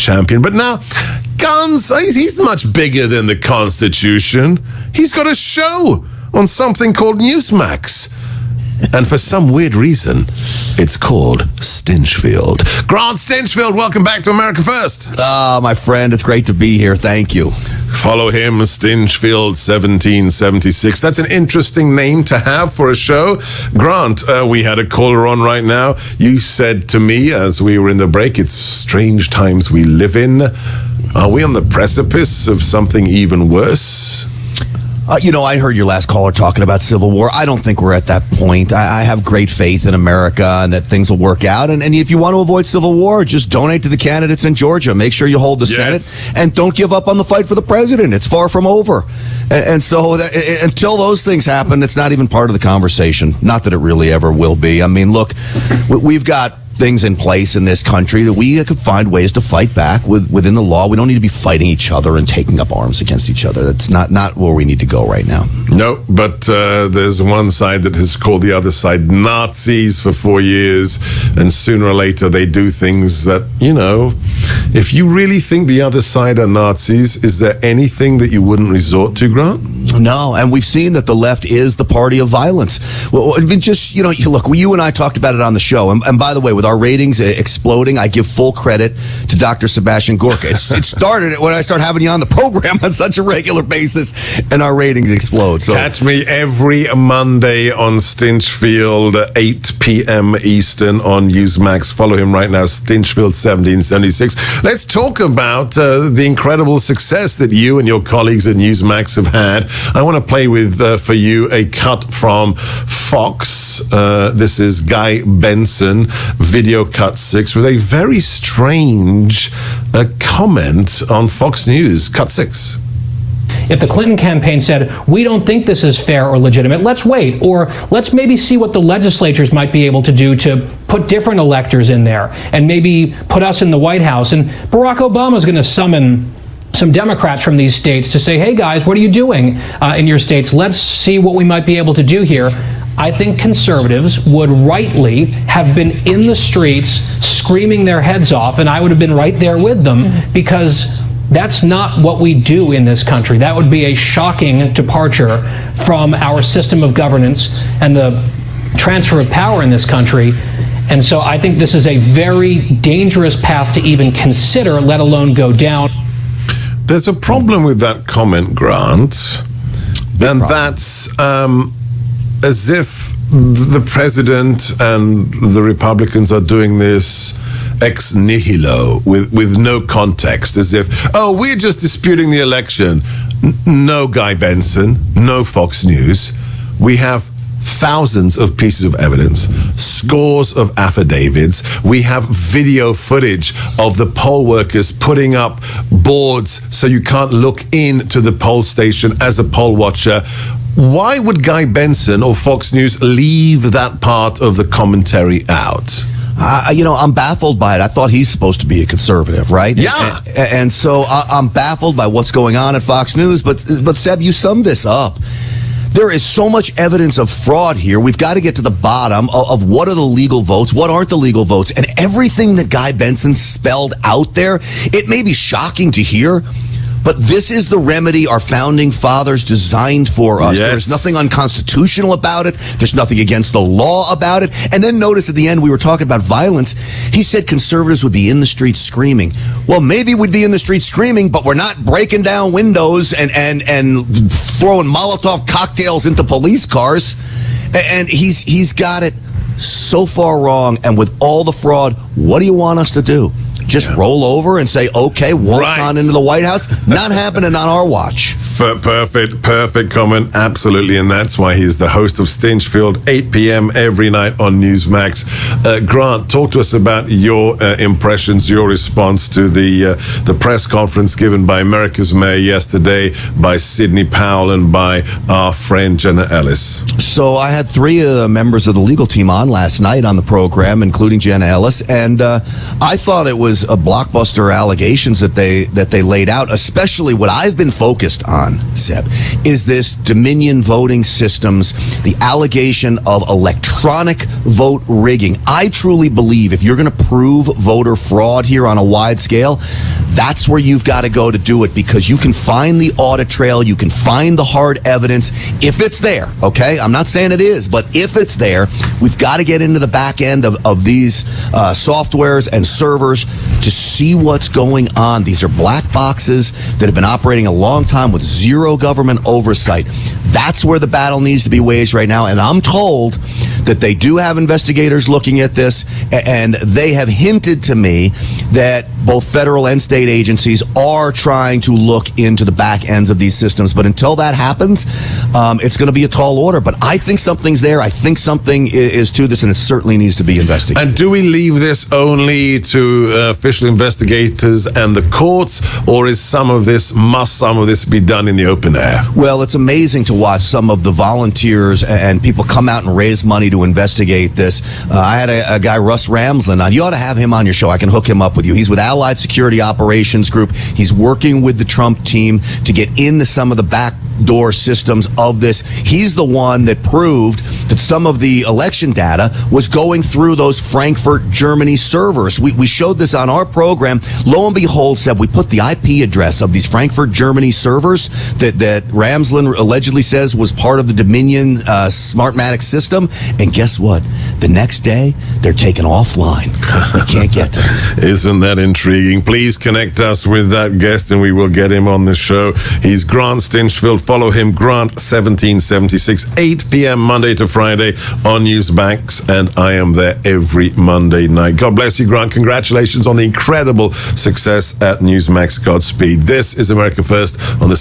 champion. But now, Guns, he's much bigger than the Constitution. He's got a show on something called Newsmax. And for some weird reason, it's called Stinchfield. Grant Stinchfield, welcome back to America First. My friend, it's great to be here. Thank you. Follow him, Stinchfield 1776. That's an interesting name to have for a show. Grant, we had a caller on right now. You said to me as we were in the break, it's strange times we live in. Are we on the precipice of something even worse? I heard your last caller talking about civil war. I don't think we're at that point. I have great faith in America and that things will work out. And if you want to avoid civil war, just donate to the candidates in Georgia. Make sure you hold the Senate. And don't give up on the fight for the president. It's far from over. And so until those things happen, it's not even part of the conversation. Not that it really ever will be. I mean, look, we've got things in place in this country that we could find ways to fight back within the law. We don't need to be fighting each other and taking up arms against each other. That's not where we need to go right now. No, but there's one side that has called the other side Nazis for 4 years, and sooner or later they do things that, if you really think the other side are Nazis, is there anything that you wouldn't resort to, Grant? No, and we've seen that the left is the party of violence. Well, I mean, just, look, you and I talked about it on the show, and by the way, with our ratings exploding, I give full credit to Dr. Sebastian Gorka. It started when I started having you on the program on such a regular basis, and our ratings explode. So catch me every Monday on Stinchfield, 8 p.m. Eastern on Newsmax. Follow him right now, Stinchfield 1776. Let's talk about the incredible success that you and your colleagues at Newsmax have had. I want to play with, for you, a cut from Fox. This is Guy Benson, video cut 6, with a very strange comment on Fox News, cut 6. If the Clinton campaign said, we don't think this is fair or legitimate, let's wait, or let's maybe see what the legislatures might be able to do to put different electors in there and maybe put us in the White House. And Barack Obama is going to summon some Democrats from these states to say, hey guys, what are you doing in your states? Let's see what we might be able to do here. I think conservatives would rightly have been in the streets screaming their heads off, and I would have been right there with them, because that's not what we do in this country. That would be a shocking departure from our system of governance and the transfer of power in this country. And so I think this is a very dangerous path to even consider, let alone go down. There's a problem with that comment, Grant, and that's as if the president and the Republicans are doing this ex nihilo with no context, as if, we're just disputing the election. No, Guy Benson, no Fox News. We have thousands of pieces of evidence, scores of affidavits. We have video footage of the poll workers putting up boards so you can't look into the poll station as a poll watcher. Why would Guy Benson or Fox News leave that part of the commentary out? I'm baffled by it. I thought he's supposed to be a conservative, right? Yeah. And so I'm baffled by what's going on at Fox News. But Seb, you summed this up. There is so much evidence of fraud here. We've got to get to the bottom of what are the legal votes, what aren't the legal votes. And everything that Guy Benson spelled out there, it may be shocking to hear, but this is the remedy our founding fathers designed for us. Yes. There's nothing unconstitutional about it. There's nothing against the law about it. And then notice at the end we were talking about violence. He said conservatives would be in the streets screaming. Well, maybe we'd be in the streets screaming, but we're not breaking down windows and throwing Molotov cocktails into police cars. And he's got it so far wrong. And with all the fraud, what do you want us to do? Just roll over and say, okay, waltz on into the White House? Not happening on our watch. Perfect comment, absolutely, and that's why he's the host of Stinchfield, 8 p.m. every night on Newsmax. Grant, talk to us about your impressions, your response to the press conference given by America's Mayor yesterday, by Sidney Powell and by our friend Jenna Ellis. So I had 3 members of the legal team on last night on the program, including Jenna Ellis, and I thought it was a blockbuster allegations that they laid out, especially what I've been focused on, Seb, is this Dominion voting systems, the allegation of electronic vote rigging. I truly believe if you're going to prove voter fraud here on a wide scale, That's where you've got to go to do it, because you can find the audit trail, you can find the hard evidence if it's there, okay? I'm not saying it is, but if it's there, we've got to get into the back end of these softwares and servers to see what's going on. These are black boxes that have been operating a long time with zero government oversight. That's where the battle needs to be waged right now, and I'm told that they do have investigators looking at this, and they have hinted to me that both federal and state agencies are trying to look into the back ends of these systems. But until that happens, it's going to be a tall order. But I think something's there. I think something is to this, and it certainly needs to be investigated. And do we leave this only to official investigators and the courts, or must some of this be done in the open air? Well, it's amazing to watch some of the volunteers and people come out and raise money to investigate this. I had a guy, Russ Ramsland, on. You ought to have him on your show. I can hook him up with you. He's with Allied Security Operations Group. He's working with the Trump team to get into some of the backdoor systems of this. He's the one that proved that some of the election data was going through those Frankfurt, Germany servers. We showed this on our program. Lo and behold, Seb, we put the IP address of these Frankfurt, Germany servers that Ramsland allegedly says was part of the Dominion Smartmatic system. And guess what? The next day, they're taken offline. They can't get there. Isn't that intriguing? Please connect us with that guest and we will get him on the show. He's Grant Stinchfield. Follow him, Grant 1776, 8 p.m. Monday to Friday on Newsmax, and I am there every Monday night. God bless you, Grant. Congratulations on the incredible success at Newsmax. Godspeed. This is America First on the